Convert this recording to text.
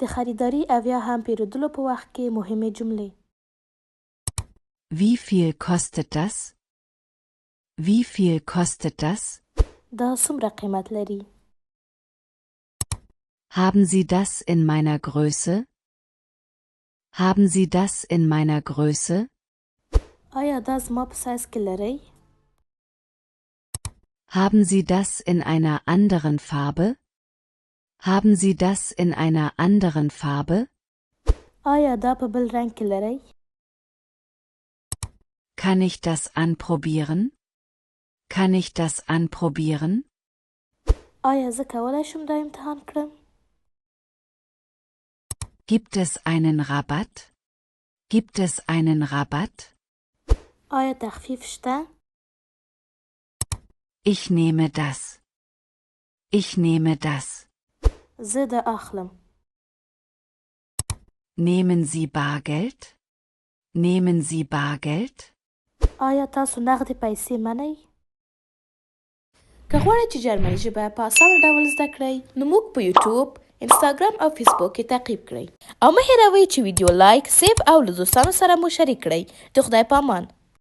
د خریداري او یا هم پیرودلو په وخت کې مهمې جملې. Wie viel kostet das? Wie viel kostet das? دا څومره قیمت لري؟ Haben Sie das in meiner Größe? Haben Sie das in meiner Größe? آیا دا زما په سایز کې لرئ؟ Haben Sie das in einer anderen Farbe? Haben Sie das in einer anderen Farbe? آیا دا په بل رنګ کې لرئ؟ Kann ich das anprobieren? Kann ich das anprobieren? آیا زه کولی شم دا امتحان کړم؟ Gibt es einen Rabatt? Gibt es einen Rabatt? آیا تخفیف شته؟ Ich nehme das. Ich nehme das. زه دا اخلم. Nehmen Sie Bargeld? Nehmen Sie Bargeld? آیا تاسو نغدې پیسې منئ؟ که غواړئ چې جرمني ژبه په اسانه ډول زده کړئ نو موږ په یوټیوب، انسټاګرام او فیسبوک کې تعقیب کړئ او مه هېروئ چې ویډیو لایک، سیف او له دوستانو سره مو شریک کړئ. د خدای په امان.